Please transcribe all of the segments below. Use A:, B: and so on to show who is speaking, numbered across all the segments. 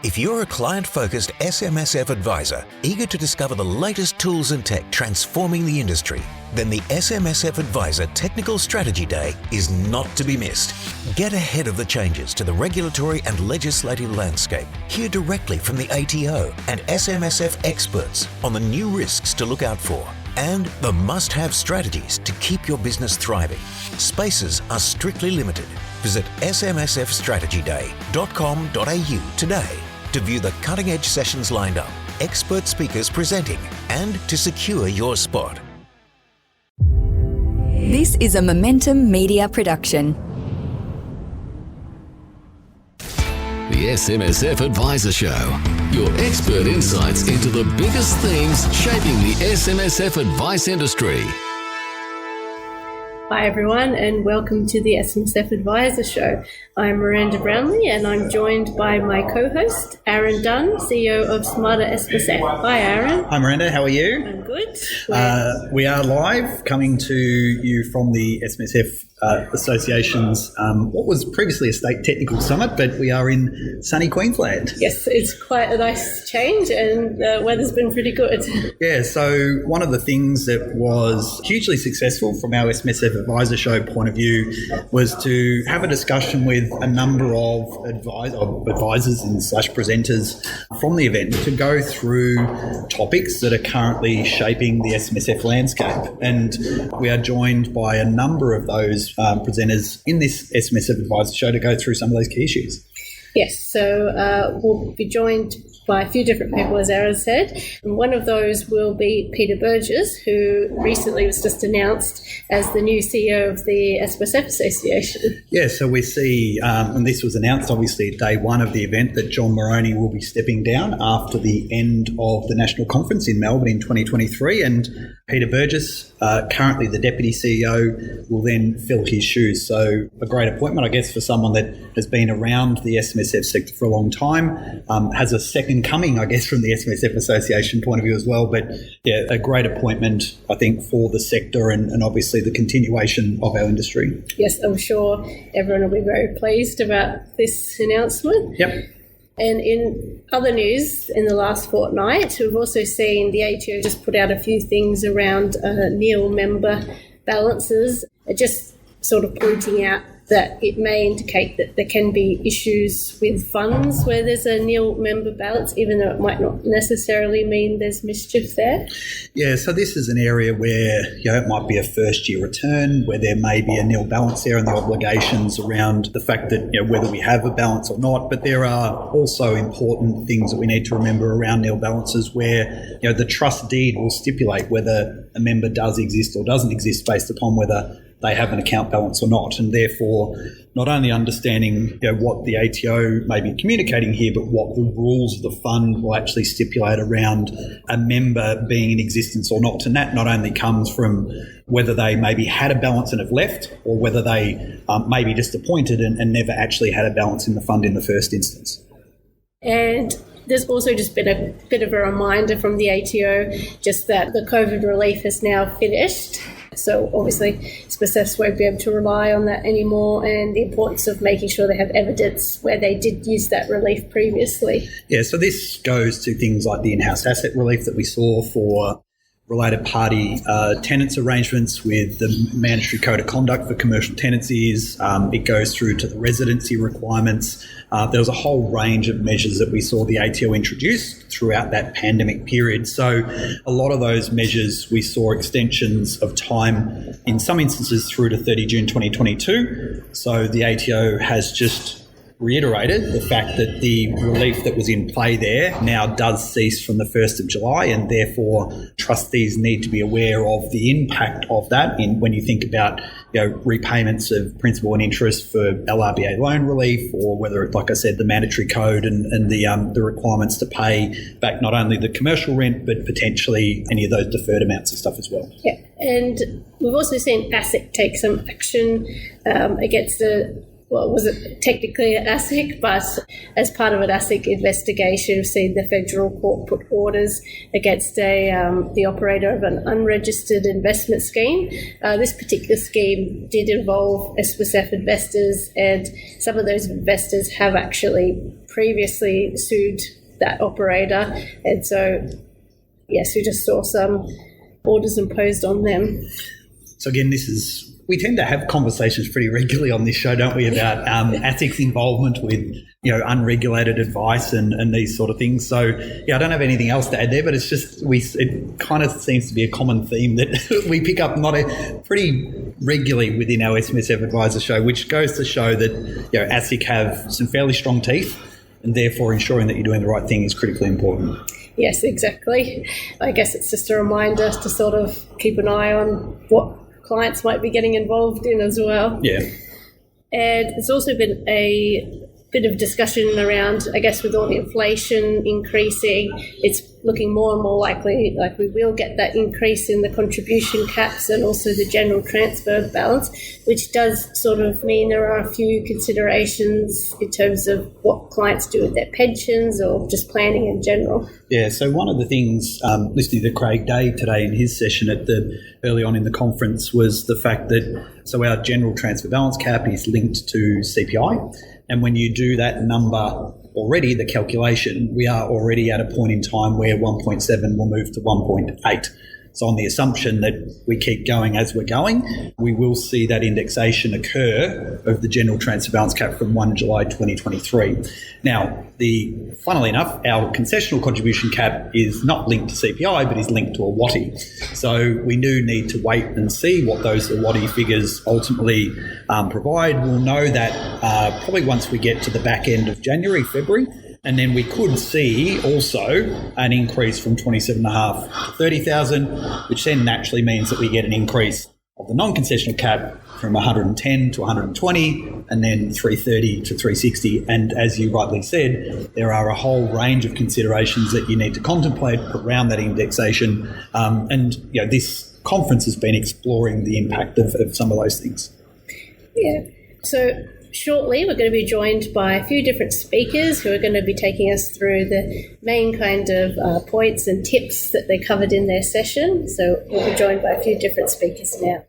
A: If you're a client-focused SMSF advisor eager to discover the latest tools and tech transforming the industry, then the SMSF Advisor Technical Strategy Day is not to be missed. Get ahead of the changes to the regulatory and legislative landscape. Hear directly from the ATO and SMSF experts on the new risks to look out for and the must-have strategies to keep your business thriving. Spaces are strictly limited. Visit smsfstrategyday.com.au today to view the cutting-edge sessions lined up, expert speakers presenting, and to secure your spot.
B: This is a Momentum Media production.
C: The SMSF Advisor Show. Your expert insights into the biggest themes shaping the SMSF advice industry.
D: Hi everyone and welcome to the SMSF Advisor Show. I'm Miranda Brownlee and I'm joined by my co-host Aaron Dunn, CEO of Smarter SMSF. Hi Aaron.
E: Hi Miranda, how are you?
D: I'm good.
E: We are live coming to you from the SMSF Association's what was previously a state technical summit, but we are in sunny Queensland.
D: Yes, it's quite a nice change and the weather's been pretty good.
E: Yeah, so one of the things that was hugely successful from our SMSF Advisor Show point of view was to have a discussion with a number of advisors and / presenters from the event to go through topics that are currently shaping the SMSF landscape. And we are joined by a number of those presenters in this SMSF Advisor Show to go through some of those key issues.
D: Yes, so we'll be joined by a few different people, as Aaron said. And one of those will be Peter Burgess, who recently was just announced as the new CEO of the SMSF Association.
E: Yeah, so we see, and this was announced obviously day one of the event, that John Moroney will be stepping down after the end of the national conference in Melbourne in 2023, and Peter Burgess, currently the Deputy CEO, will then fill his shoes. So a great appointment, I guess, for someone that has been around the SMSF sector for a long time, has a second coming, I guess, from the SMSF Association point of view as well. But yeah, a great appointment, I think, for the sector and obviously the continuation of our industry.
D: Yes, I'm sure everyone will be very pleased about this announcement.
E: Yep.
D: And in other news, in the last fortnight, we've also seen the ATO just put out a few things around nil member balances, just sort of pointing out that it may indicate that there can be issues with funds where there's a nil member balance, even though it might not necessarily mean there's mischief there.
E: Yeah, so this is an area where it might be a first year return, where there may be a nil balance there and the obligations around the fact that whether we have a balance or not. But there are also important things that we need to remember around nil balances where the trust deed will stipulate whether a member does exist or doesn't exist based upon whether they have an account balance or not, and therefore not only understanding what the ATO may be communicating here, but what the rules of the fund will actually stipulate around a member being in existence or not. And that not only comes from whether they maybe had a balance and have left, or whether they may be just appointed and never actually had a balance in the fund in the first instance.
D: And there's also just been a bit of a reminder from the ATO just that the COVID relief has now finished. So obviously SMSFs won't be able to rely on that anymore, and the importance of making sure they have evidence where they did use that relief previously.
E: Yeah, so this goes to things like the in-house asset relief that we saw for related party tenants arrangements with the mandatory code of conduct for commercial tenancies. It goes through to the residency requirements. There was a whole range of measures that we saw the ATO introduce throughout that pandemic period. So a lot of those measures we saw extensions of time, in some instances through to 30 June 2022. So the ATO has just reiterated the fact that the relief that was in play there now does cease from the 1st of July, and therefore trustees need to be aware of the impact of that when you think about repayments of principal and interest for LRBA loan relief, or whether it's, like I said, the mandatory code and the requirements to pay back not only the commercial rent but potentially any of those deferred amounts and stuff as well.
D: Yeah, and we've also seen ASIC take some action against the well, it wasn't technically an ASIC, but as part of an ASIC investigation, we've seen the federal court put orders against the operator of an unregistered investment scheme. This particular scheme did involve SMSF investors, and some of those investors have actually previously sued that operator. And so, yes, we just saw some orders imposed on them.
E: So again, we tend to have conversations pretty regularly on this show, don't we, about ASIC's involvement with, unregulated advice and these sort of things. So, I don't have anything else to add there, but it's just it kind of seems to be a common theme that we pick up pretty regularly within our SMSF Advisor show, which goes to show that, ASIC have some fairly strong teeth, and therefore ensuring that you're doing the right thing is critically important.
D: Yes, exactly. I guess it's just a reminder to sort of keep an eye on what clients might be getting involved in as well.
E: Yeah.
D: And there's also been a bit of discussion around, I guess, with all the inflation increasing, it's looking more and more likely like we will get that increase in the contribution caps and also the general transfer balance, which does sort of mean there are a few considerations in terms of what clients do with their pensions or just planning in general.
E: Yeah, so one of the things, listening to Craig Day today in his session early on in the conference, was the fact that our general transfer balance cap is linked to CPI. And when you do that number already, the calculation, we are already at a point in time where 1.7 will move to 1.8. So on the assumption that we keep going as we're going, we will see that indexation occur of the general transfer balance cap from 1 July 2023. Now, funnily enough, our concessional contribution cap is not linked to CPI, but is linked to a WATI. So we do need to wait and see what those WATI figures ultimately provide. We'll know that probably once we get to the back end of January, February. And then we could see also an increase from 27.5 to 30,000, which then naturally means that we get an increase of the non-concessional cap from 110 to 120 and then 330 to 360. And as you rightly said, there are a whole range of considerations that you need to contemplate around that indexation. This conference has been exploring the impact of some of those things.
D: Yeah. So shortly, we're going to be joined by a few different speakers who are going to be taking us through the main kind of points and tips that they covered in their session. So we'll be joined by a few different speakers now.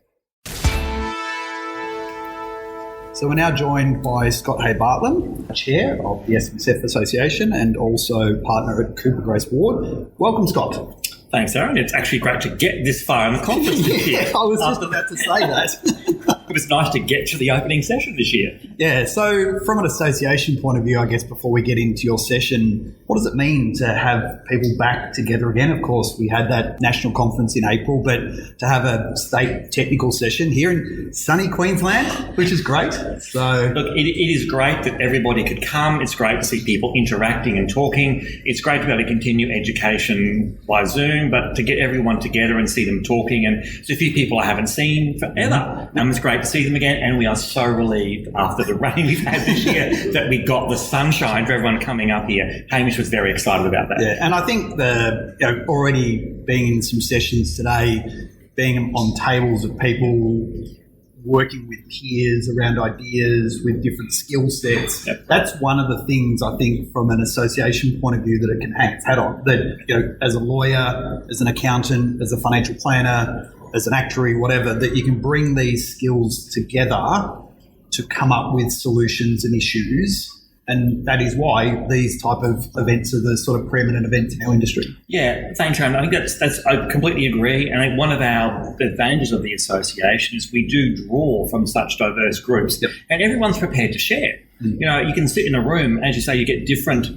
E: So we're now joined by Scott Hay-Bartlam, Chair of the SMSF Association and also partner at Cooper Grace Ward. Welcome, Scott.
F: Thanks, Aaron. It's actually great to get this far in the conference this year.
E: I was just about to say that.
F: It was nice to get to the opening session this year.
E: Yeah, so from an association point of view, I guess before we get into your session, what does it mean to have people back together again? Of course, we had that national conference in April, but to have a state technical session here in sunny Queensland, which is great. So,
F: look, it is great that everybody could come. It's great to see people interacting and talking. It's great to be able to continue education by Zoom, but to get everyone together and see them talking. And there's a few people I haven't seen forever. It's great to see them again, and we are so relieved after the rain we've had this year that we got the sunshine for everyone coming up here. Hamish was very excited about that.
E: Yeah, and I think already being in some sessions today, being on tables of people working with peers around ideas with different skill sets, that's one of the things I think from an association point of view that it can hang its hat on. That as a lawyer, as an accountant, as a financial planner, as an actuary, whatever, that you can bring these skills together to come up with solutions and issues. And that is why these type of events are the sort of preeminent events in our industry.
F: Yeah, thanks, Aaron. I think I completely agree. And I think one of our advantages of the association is we do draw from such diverse groups, and everyone's prepared to share. You can sit in a room, as you say, you get different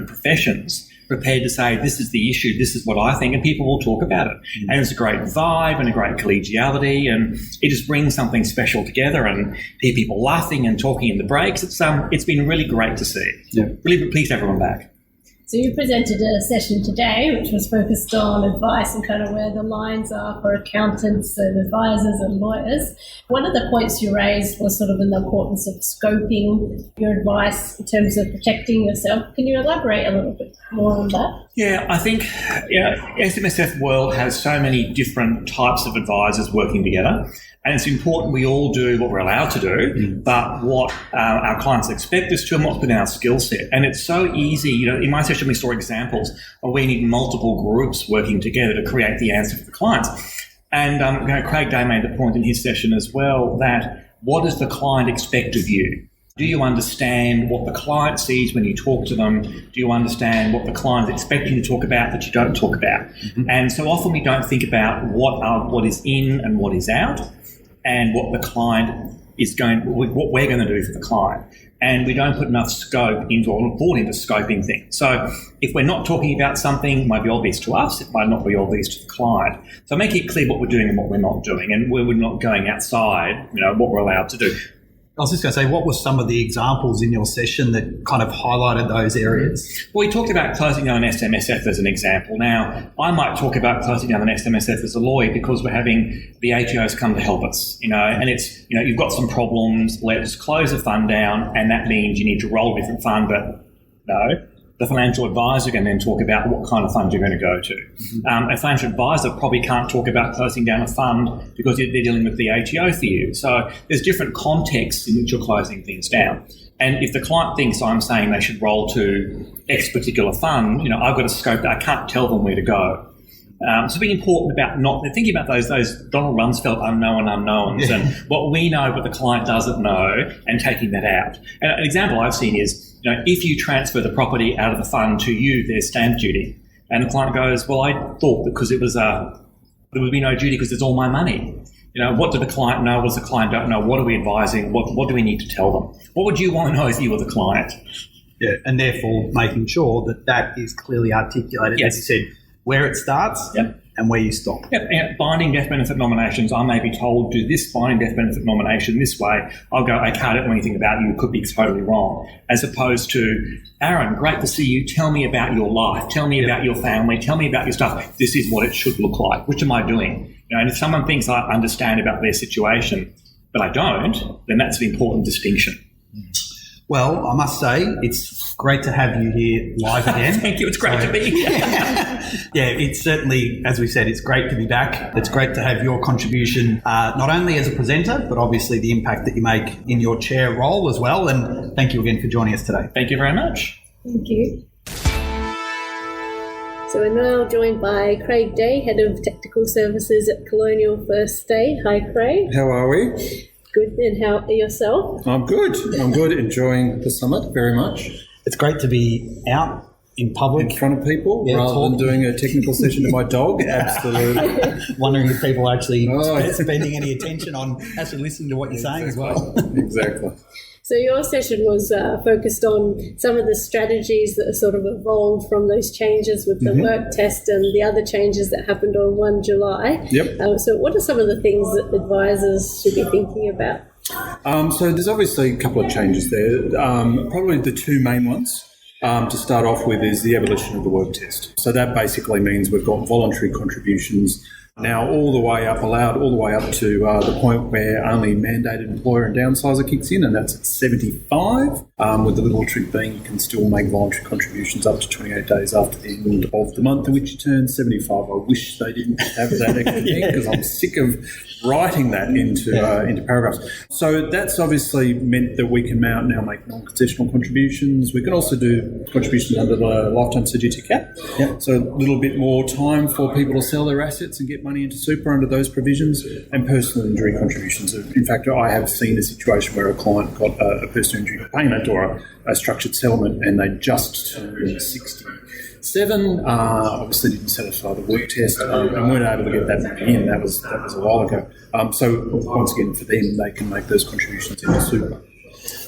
F: professions prepared to say, this is the issue, this is what I think, and people will talk about it. And it's a great vibe and a great collegiality, and it just brings something special together, and hear people laughing and talking in the breaks. It's been really great to see. Yeah. Really pleased to have everyone back.
D: So you presented a session today which was focused on advice and kind of where the lines are for accountants and advisors and lawyers. One of the points you raised was sort of in the importance of scoping your advice in terms of protecting yourself. Can you elaborate a little bit more on that?
F: Yeah, I think SMSF world has so many different types of advisors working together. And it's important we all do what we're allowed to do, but what our clients expect us to and what's within our skill set. And it's so easy. In my session, we saw examples of we need multiple groups working together to create the answer for the clients. And Craig Day made the point in his session as well that what does the client expect of you? Do you understand what the client sees when you talk to them? Do you understand what the client is expecting to talk about that you don't talk about? And so often we don't think about what is in and what is out, and what the client is what we're going to do for the client. And we don't put enough scope into or thought into scoping things. So if we're not talking about something, it might be obvious to us, it might not be obvious to the client. So make it clear what we're doing and what we're not doing, and we're not going outside, what we're allowed to do.
E: I was just going to say, what were some of the examples in your session that kind of highlighted those areas?
F: Well, we talked about closing down an SMSF as an example. Now, I might talk about closing down an SMSF as a lawyer because we're having the ATOs come to help us, and it's, you've got some problems, let's close a fund down, and that means you need to roll a different fund, but no. The financial advisor can then talk about what kind of fund you're going to go to. A financial advisor probably can't talk about closing down a fund because they're dealing with the ATO for you. So there's different contexts in which you're closing things down. And if the client thinks I'm saying they should roll to X particular fund, I've got a scope that I can't tell them where to go. So it's really important about not thinking about those Donald Rumsfeld unknown unknowns and what we know but the client doesn't know, and taking that out. And an example I've seen is, if you transfer the property out of the fund to you, there's stamp duty. And the client goes, well, I thought because there would be no duty because it's all my money. What do the client know? What does the client don't know? What are we advising? What do we need to tell them? What would you want to know if you were the client?
E: Yeah, and therefore making sure that is clearly articulated,
F: yes.
E: As you said, where it starts and where you stop.
F: Yep. And binding death benefit nominations, I may be told do this binding death benefit nomination this way. I'll go, I can't know anything about you. It could be totally wrong. As opposed to, Aaron, great to see you. Tell me about your life. Tell me about your family. Tell me about your stuff. This is what it should look like. Which am I doing? And if someone thinks I understand about their situation, but I don't, then that's an important distinction.
E: Well, I must say, it's great to have you here live again.
F: Thank you. It's great to be here.
E: Yeah, it's certainly, as we said, it's great to be back. It's great to have your contribution, not only as a presenter, but obviously the impact that you make in your chair role as well. And thank you again for joining us today.
F: Thank you very much.
D: Thank you. So we're now joined by Craig Day, Head of Technical Services at Colonial First Day. Hi, Craig.
G: How are we?
D: Good. And how are yourself?
G: I'm good. Enjoying the summit very much.
E: It's great to be out in public.
G: In front of people, rather than doing a technical session to my dog. Absolutely.
E: Wondering if people are actually spending any attention on actually listening to what you're saying as well.
G: Exactly.
D: So your session was focused on some of the strategies that are sort of evolved from those changes with the work test and the other changes that happened on 1 July.
G: Yep.
D: So what are some of the things that advisors should be thinking about?
G: So there's obviously a couple of changes there. Probably the two main ones to start off with is the abolition of the work test. So that basically means we've got voluntary contributions now allowed all the way up to the point where only mandated employer and downsizer kicks in, and that's at 75, with the little trick being you can still make voluntary contributions up to 28 days after the end of the month in which you turn 75. I wish they didn't have that extra thing because I'm sick of writing that into paragraphs. So that's obviously meant that we can now make non-concessional contributions. We can also do contributions under the lifetime CGT cap.
E: Yep.
G: So a little bit more time for people to sell their assets and get money into super under those provisions, and personal injury contributions. In fact, I have seen a situation where a client got a personal injury payment or a structured settlement and they just turned 67. Obviously didn't satisfy the work test and weren't able to get that money in. That was a while ago. So once again, for them, they can make those contributions into super.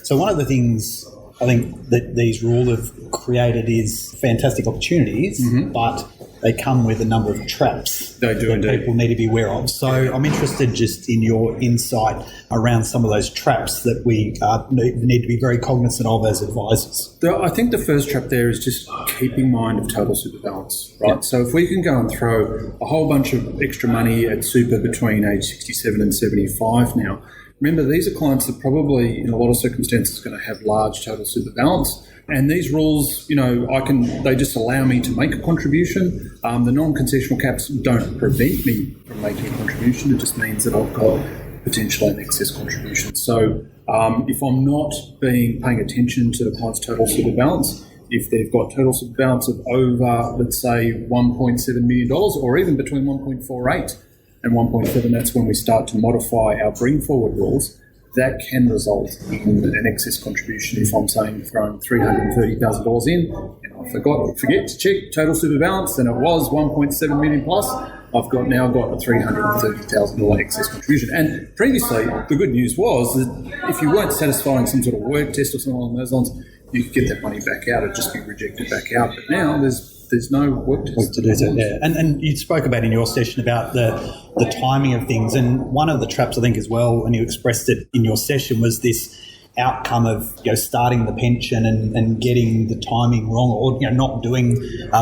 E: So one of the things I think that these rules have created is fantastic opportunities, but they come with a number of traps
G: they do
E: that
G: indeed.
E: People need to be aware of. So I'm interested just in your insight around some of those traps that we need to be very cognizant of as advisors.
G: I think the first trap there is just keeping mind of total super balance, right? Yep. So if we can go and throw a whole bunch of extra money at super between age 67 and 75 now, remember, these are clients that probably, in a lot of circumstances, are going to have large total super balance. And these rules, they just allow me to make a contribution. The non-concessional caps don't prevent me from making a contribution. It just means that I've got potentially an excess contribution. So if I'm not paying attention to the client's total super balance, if they've got total super balance of over, let's say, $1.7 million, or even between 1.48 and 1.7, that's when we start to modify our bring forward rules. That can result in an excess contribution if I'm saying throwing $330,000 in and I forget to check total super balance and it was 1.7 million plus. I've now got a $330,000 excess contribution. And previously, the good news was that if you weren't satisfying some sort of work test or something along those lines, you could get that money back out. It'd just be rejected back out. But now there's no work test
E: to do that. Yeah. And you spoke about in your session about the timing of things. And one of the traps, I think, as well, and you expressed it in your session, was this outcome of starting the pension and getting the timing wrong, or not doing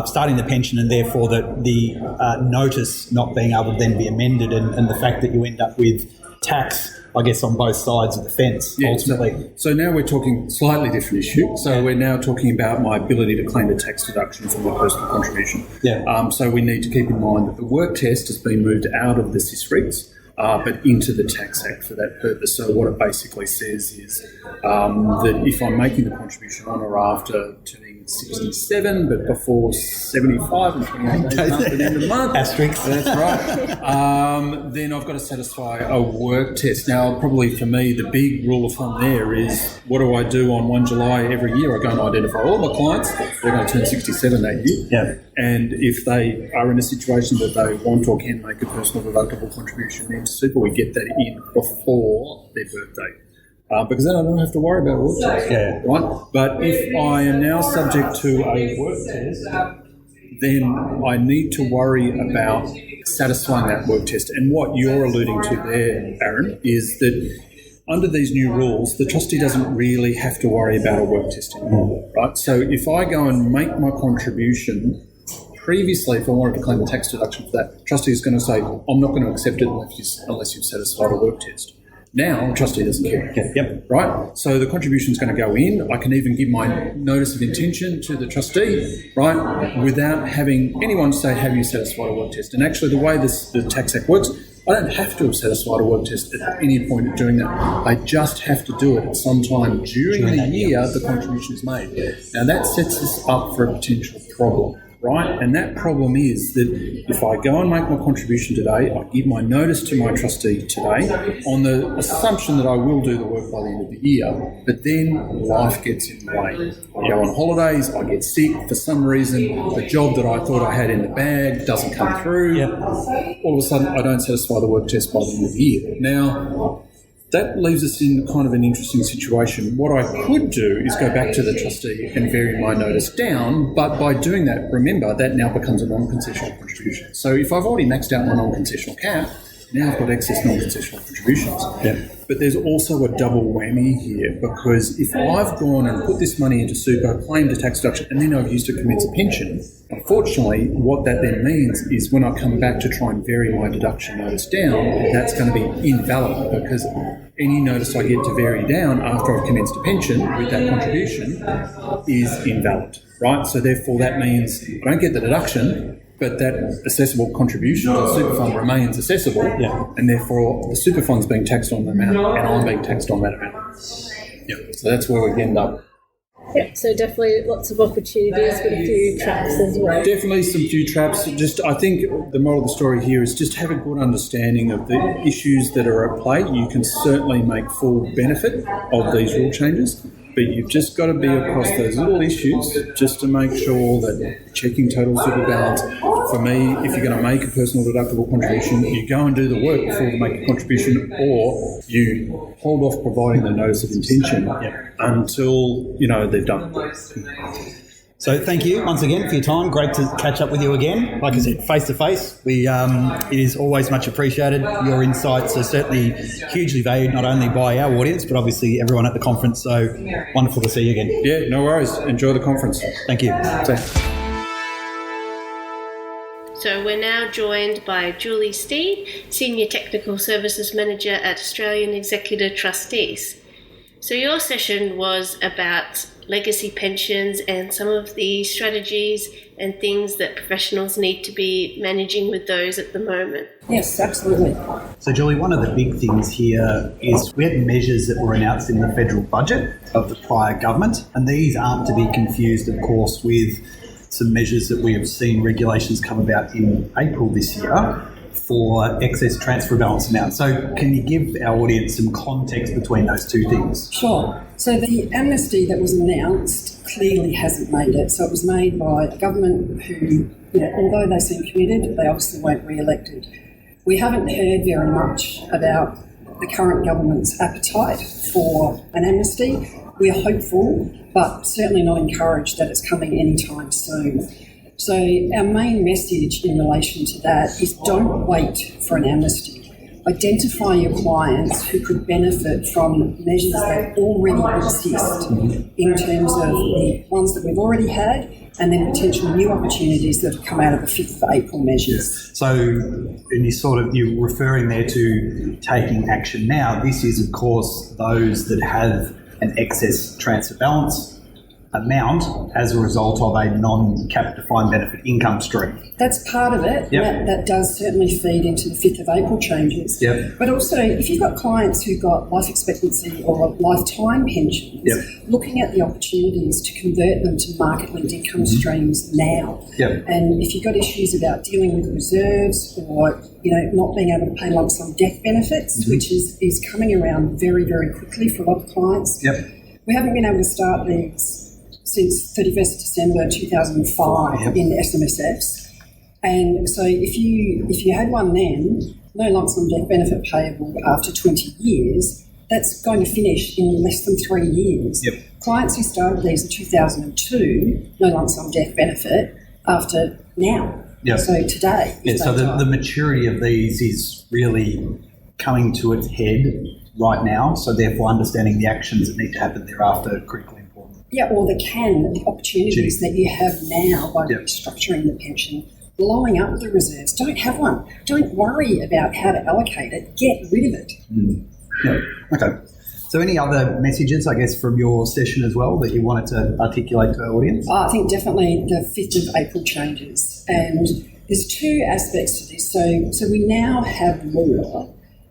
E: starting the pension, and therefore the notice not being able to then be amended, and the fact that you end up with tax, I guess, on both sides of the fence, ultimately.
G: So now we're talking slightly different issue. So we're now talking about my ability to claim a tax deduction from my personal contribution.
E: Yeah.
G: So we need to keep in mind that the work test has been moved out of the SISREGs, but into the Tax Act for that purpose. So what it basically says is that if I'm making the contribution on or after turning 67, but before 75 and 28 days after the end of the month.
E: Asterisk.
G: That's right. Then I've got to satisfy a work test. Now, probably for me, the big rule of thumb there is, what do I do on 1 July every year? I go and identify all my clients. They're going to turn 67 that year.
E: Yeah.
G: And if they are in a situation that they want or can make a personal deductible contribution into super, we get that in before their birthday. Because then I don't have to worry about a work test.
E: Yeah.
G: Right? But if I am now subject to a work test, then I need to worry about satisfying that work test. And what you're alluding to there, Aaron, is that under these new rules, the trustee doesn't really have to worry about a work test anymore. Right? So if I go and make my contribution, previously, if I wanted to claim a tax deduction for that, the trustee is going to say, I'm not going to accept it unless you've satisfied a work test. Now, the trustee doesn't care.
E: Yep.
G: Right? So the contribution is going to go in. I can even give my notice of intention to the trustee, right, without having anyone say, have you satisfied a work test? And actually, the way the Tax Act works, I don't have to have satisfied a work test at any point of doing that. I just have to do it at some time during the year the contribution is made. Now, that sets us up for a potential problem. Right? And that problem is that if I go and make my contribution today, I give my notice to my trustee today on the assumption that I will do the work by the end of the year, but then life gets in the way. I go on holidays, I get sick for some reason, the job that I thought I had in the bag doesn't come through.
E: Yep.
G: All of a sudden, I don't satisfy the work test by the end of the year. Now, that leaves us in kind of an interesting situation. What I could do is go back to the trustee and vary my notice down, but by doing that, remember, that now becomes a non-concessional contribution. So if I've already maxed out my non-concessional cap, now I've got excess non-concessional contributions.
E: Yeah.
G: But there's also a double whammy here, because if I've gone and put this money into super, claimed a tax deduction, and then I've used to commence a pension, unfortunately, what that then means is when I come back to try and vary my deduction notice down, that's going to be invalid, because any notice I get to vary down after I've commenced a pension with that contribution is invalid, right? So therefore that means I don't get the deduction, but that assessable contribution to the super fund remains assessable, and therefore the super fund's being taxed on that amount, and I'm being taxed on that amount. So that's where we end up.
D: Yep, so definitely lots of opportunities with a few traps as well.
G: Definitely some few traps. I think the moral of the story here is just have a good understanding of the issues that are at play. You can certainly make full benefit of these rule changes, but you've just got to be across those little issues just to make sure that checking total super balance. For me, if you're going to make a personal deductible contribution, you go and do the work before you make a contribution, or you hold off providing the notice of intention until they've done it.
E: So thank you once again for your time. Great to catch up with you again. Like I said, face to face, it is always much appreciated. Your insights are certainly hugely valued, not only by our audience, but obviously everyone at the conference. So wonderful to see you again.
G: Yeah, no worries. Enjoy the conference.
E: Thank you.
H: So we're now joined by Julie Steed, Senior Technical Services Manager at Australian Executor Trustees. So your session was about legacy pensions and some of the strategies and things that professionals need to be managing with those at the moment?
I: Yes, absolutely.
E: So, Julie, one of the big things here is we had measures that were announced in the federal budget of the prior government, and these aren't to be confused, of course, with some measures that we have seen regulations come about in April this year for excess transfer balance amount. So can you give our audience some context between those two things?
I: Sure. So the amnesty that was announced clearly hasn't made it. So it was made by a government who, although they seem committed, they obviously weren't re-elected. We haven't heard very much about the current government's appetite for an amnesty. We are hopeful, but certainly not encouraged that it's coming anytime soon. So our main message in relation to that is don't wait for an amnesty. Identify your clients who could benefit from measures that already exist in terms of the ones that we've already had and then potential new opportunities that have come out of the 5th of April measures.
E: So, and you're referring there to taking action now. This is, of course, those that have an excess transfer balance amount as a result of a non-capped defined benefit income stream.
I: That's part of it.
E: Yep.
I: That does certainly feed into the 5th of April changes.
E: Yep.
I: But also, if you've got clients who've got life expectancy or lifetime pensions,
E: yep.
I: looking at the opportunities to convert them to market-linked income streams now.
E: Yep.
I: And if you've got issues about dealing with reserves or not being able to pay lump sum death benefits, which is coming around very, very quickly for a lot of clients.
E: Yep.
I: We haven't been able to start these since 31st December 2005 in SMSFs. And so if you had one then, no lump sum death benefit payable after 20 years, that's going to finish in less than 3 years.
E: Yep.
I: Clients who started these in 2002, no lump sum death benefit after now.
E: Yep.
I: So today.
E: Yeah, so the maturity of these is really coming to its head right now, so therefore understanding the actions that need to happen thereafter are critically important.
I: Yeah, or the opportunities that you have now by restructuring the pension, blowing up the reserves. Don't have one. Don't worry about how to allocate it. Get rid of it.
E: Yeah. Okay. So any other messages, I guess, from your session as well that you wanted to articulate to our audience?
I: I think definitely the 5th of April changes. And there's two aspects to this. So we now have law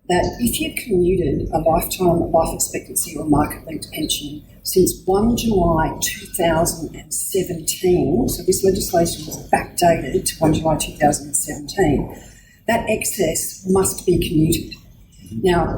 I: that if you've commuted a lifetime life expectancy or market-linked pension since 1 July 2017, so this legislation was backdated to 1 July 2017, that excess must be commuted. Now,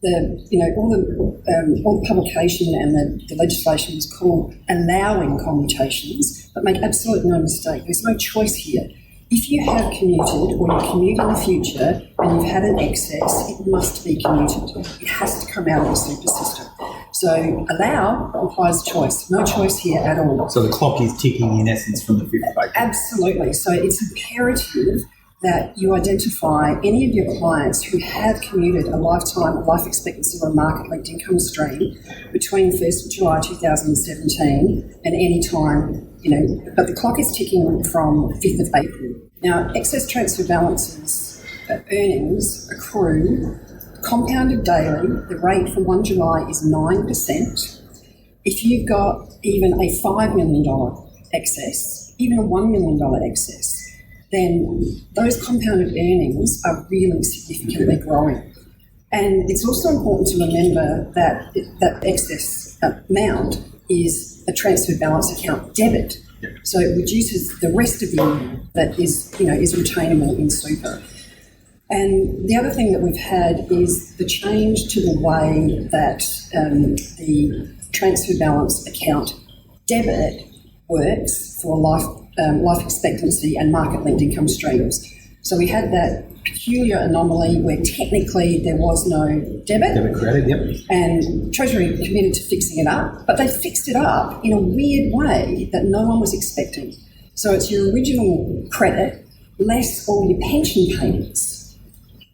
I: all the publication and the legislation is called allowing commutations, but make absolutely no mistake, there's no choice here. If you have commuted or you commute in the future and you've had an excess, it must be commuted. It has to come out of the super system. So allow implies choice. No choice here at all.
E: So the clock is ticking in essence from the 5th of April.
I: Absolutely. So it's imperative that you identify any of your clients who have commuted a lifetime life expectancy or market-linked income stream between 1st of July 2017 and any time, but the clock is ticking from 5th of April. Now, excess transfer balances earnings accrue compounded daily. The rate for 1 July is 9%. If you've got even a $5 million excess, even a $1 million excess, then those compounded earnings are really significantly growing. And it's also important to remember that that excess amount is a transfer balance account debit. So it reduces the rest of the income that is retainable in super. And the other thing that we've had is the change to the way that the transfer balance account debit works for life expectancy and market-linked income streams. So we had that peculiar anomaly where technically there was no debit.
E: Debit credit, yep.
I: And Treasury committed to fixing it up, but they fixed it up in a weird way that no one was expecting. So it's your original credit less all your pension payments.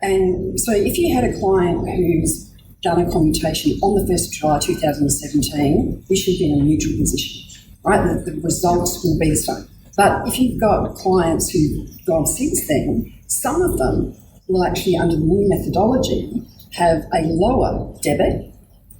I: And so if you had a client who's done a commutation on the 1st of July 2017, we should be in a neutral position, right? The results will be the same. But if you've got clients who've gone since then, some of them will actually, under the new methodology, have a lower debit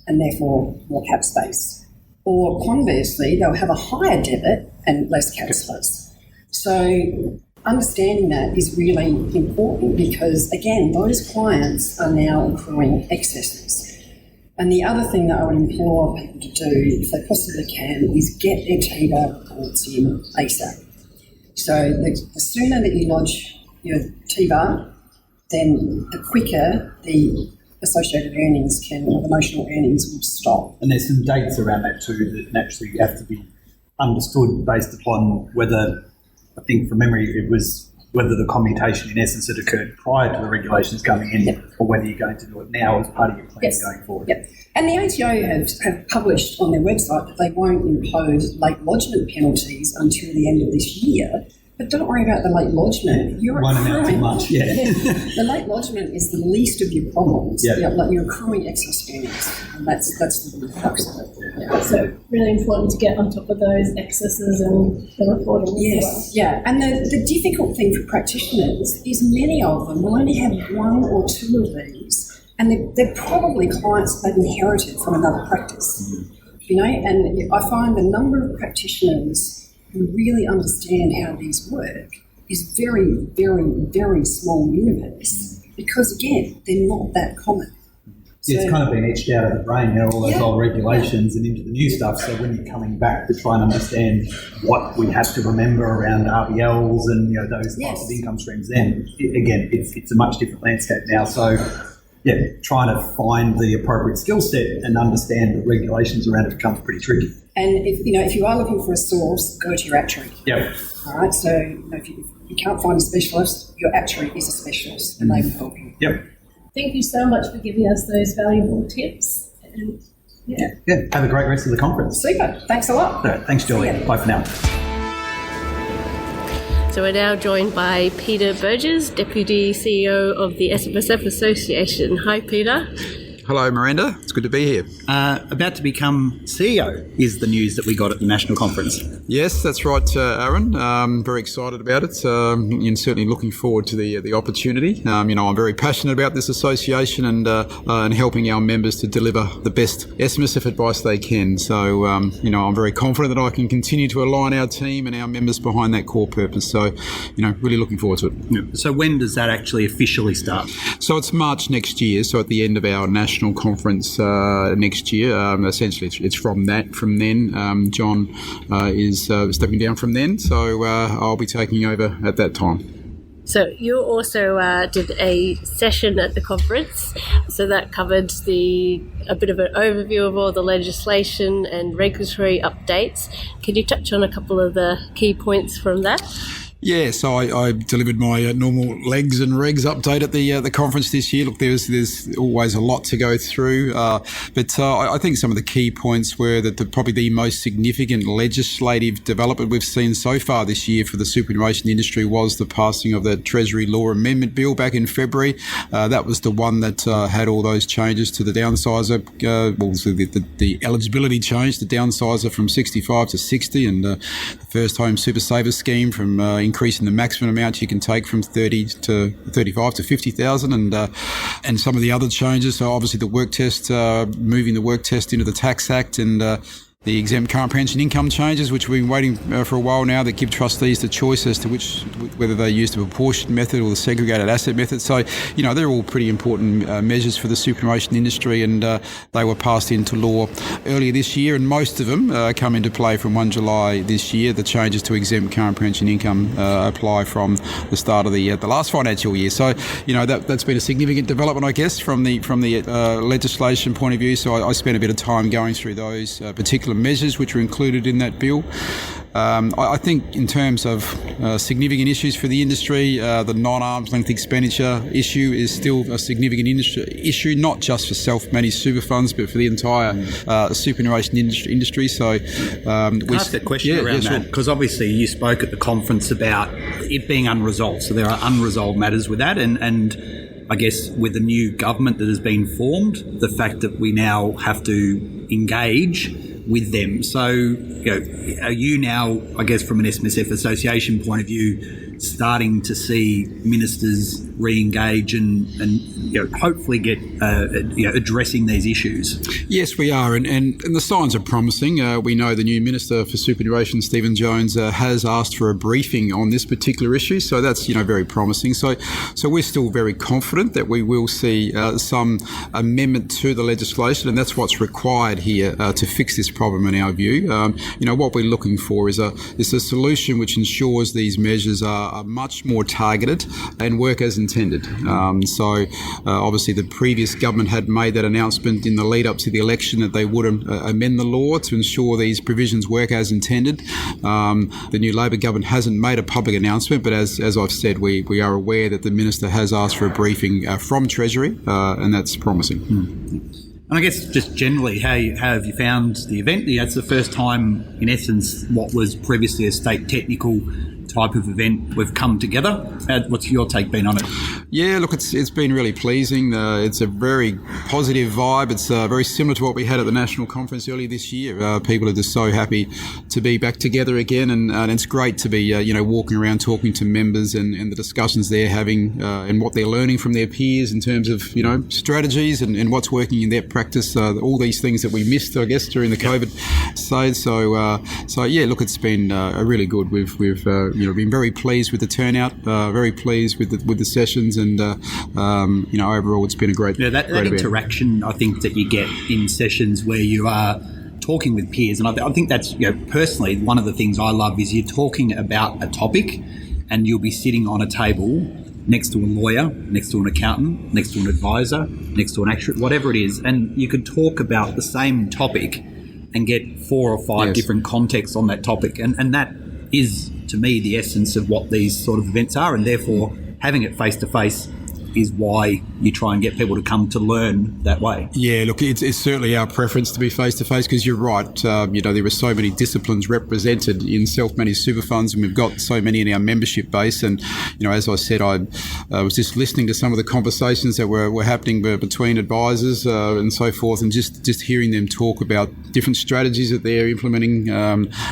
I: and therefore more cap space. or conversely, they'll have a higher debit and less cash flows. So understanding that is really important because, again, those clients are now accruing excesses. And the other thing that I would implore people to do, if they possibly can, is get their TBAR reports in ASAP. So the sooner that you lodge your TBAR, then the quicker the associated earnings or the notional earnings will stop.
E: And there's some dates around that too that naturally have to be understood based upon whether, I think from memory, it was whether the commutation in essence had occurred prior to the regulations coming in, or whether you're going to do it now as part of your plan going forward.
I: Yep. And the ATO have published on their website that they won't impose late lodgement penalties until the end of this year. But don't worry about the late lodgement. You're
E: won't amount too much, yeah.
I: The late lodgement is the least of your problems.
E: Yeah.
I: Like you're accruing excess earnings, and that's the crux of it.
D: Yeah. So really important to get on top of those excesses and the reporting.
I: Yes,
D: as well.
I: yeah. And the difficult thing for practitioners is many of them will only have one or two of these, and they're probably clients they've inherited from another practice. You know, and I find the number of practitioners who really understand how these work is very, very, very small universe because, again, they're not that common. So,
E: it's kind of been etched out of the brain, all those old regulations and into the new stuff. So when you're coming back to try and understand what we have to remember around RBLs and those types of income streams, then again, it's a much different landscape now. So trying to find the appropriate skill set and understand the regulations around it becomes pretty tricky.
I: And if you are looking for a source, go to your actuary.
E: Yep.
I: All right. So if you can't find a specialist, your actuary is a specialist, and they will help you.
E: Yep.
D: Thank you so much for giving us those valuable tips. And
E: Have a great rest of the conference.
I: Super. Thanks a lot.
E: Right, thanks, Julie. Bye for now.
H: So we're now joined by Peter Burgess, Deputy CEO of the SMSF Association. Hi, Peter.
J: Hello, Miranda. It's good to be here.
K: About to become CEO is the news that we got at the national conference.
J: Yes, that's right, Aaron. Very excited about it and certainly looking forward to the opportunity. I'm very passionate about this association and helping our members to deliver the best SMSF advice they can. So, I'm very confident that I can continue to align our team and our members behind that core purpose. So, really looking forward to it.
K: Yeah. So when does that actually officially start?
J: So it's March next year. So at the end of our national conference next year. Essentially, it's from then. John is stepping down from then, so I'll be taking over at that time.
H: So you also did a session at the conference, so that covered a bit of an overview of all the legislation and regulatory updates. Can you touch on a couple of the key points from that?
J: Yeah, so I delivered my normal legs and regs update at the conference this year. Look, there's always a lot to go through, but I think some of the key points were that probably the most significant legislative development we've seen so far this year for the superannuation industry was the passing of the Treasury Law Amendment Bill back in February. That was the one that had all those changes to the downsizer, the eligibility change, the downsizer from 65 to 60, and the First Home Super Saver scheme from increasing the maximum amount you can take from 30 to 35 to 50,000, and some of the other changes. So obviously the work test, moving the work test into the Tax Act, and the exempt current pension income changes, which we've been waiting for a while now, that give trustees the choice as to whether they use the proportion method or the segregated asset method. So, they're all pretty important measures for the superannuation industry, and they were passed into law earlier this year, and most of them come into play from 1 July this year. The changes to exempt current pension income apply from the start of the last financial year. So, that's been a significant development, I guess, from the legislation point of view. So I spent a bit of time going through those particular measures which were included in that bill. I think in terms of significant issues for the industry, the non-arm's length expenditure issue is still a significant issue, not just for self-managed super funds, but for the entire superannuation industry. So,
K: can I ask a question around that? Because obviously you spoke at the conference about it being unresolved. So there are unresolved matters with that, and I guess with the new government that has been formed, the fact that we now have to engage with them. So, are you now, I guess, from an SMSF association point of view, starting to see ministers re-engage and hopefully get addressing these issues?
J: Yes, we are, and the signs are promising. We know the new Minister for Superannuation, Stephen Jones, has asked for a briefing on this particular issue, so that's very promising. So we're still very confident that we will see some amendment to the legislation, and that's what's required here to fix this problem in our view. What we're looking for is a solution which ensures these measures are much more targeted and work as intended. Obviously the previous government had made that announcement in the lead up to the election that they would amend the law to ensure these provisions work as intended. The new Labor government hasn't made a public announcement, but as I've said, we are aware that the Minister has asked for a briefing from Treasury, and that's promising.
K: And I guess just generally, how have you found the event? It's the first time, in essence, what was previously a state technical type of event we've come together. What's your take been on it?
J: Yeah, look, it's been really pleasing. It's a very positive vibe. It's very similar to what we had at the National Conference earlier this year. People are just so happy to be back together again, and it's great to be walking around talking to members and the discussions they're having and what they're learning from their peers in terms of strategies and what's working in their practice. All these things that we missed, I guess, during the COVID stage. So yeah, look, it's been really good. We've been very pleased with the turnout, very pleased with the sessions, and overall it's been a great
K: that interaction I think that you get in sessions where you are talking with peers, and I think that's personally one of the things I love is you're talking about a topic and you'll be sitting on a table next to a lawyer, next to an accountant, next to an advisor, next to an actuary, whatever it is, and you could talk about the same topic and get 4 or 5 different contexts on that topic, and that is, to me, the essence of what these sort of events are, and therefore having it face-to-face is why you try and get people to come to learn that way.
J: Yeah, look, it's certainly our preference to be face-to-face because you're right. There are so many disciplines represented in self-managed super funds, and we've got so many in our membership base. And, as I said, I was just listening to some of the conversations that were happening between advisors and so forth, and just hearing them talk about different strategies that they're implementing,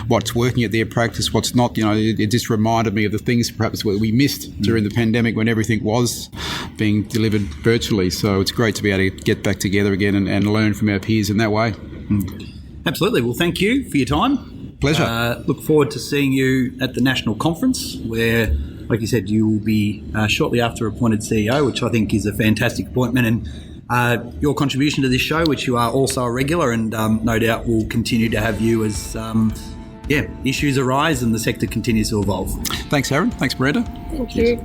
J: what's working at their practice, what's not. It just reminded me of the things perhaps that we missed during the pandemic when everything was being delivered virtually. So it's great to be able to get back together again and learn from our peers in that way.
K: Absolutely. Well, thank you for your time.
J: Pleasure.
K: Look forward to seeing you at the National Conference where, like you said, you will be shortly after appointed CEO, which I think is a fantastic appointment, and your contribution to this show, which you are also a regular, and no doubt will continue to have you as issues arise and the sector continues to evolve.
J: Thanks, Aaron. Thanks, Miranda.
D: Thank you.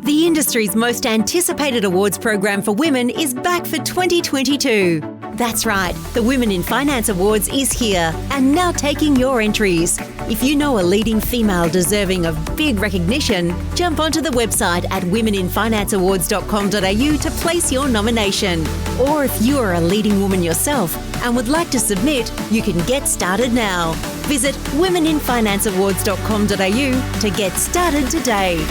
L: The industry's most anticipated awards program for women is back for 2022. That's right, the Women in Finance Awards is here and now taking your entries. If you know a leading female deserving of big recognition, jump onto the website at womeninfinanceawards.com.au to place your nomination. Or if you are a leading woman yourself and would like to submit, you can get started now. Visit womeninfinanceawards.com.au to get started today.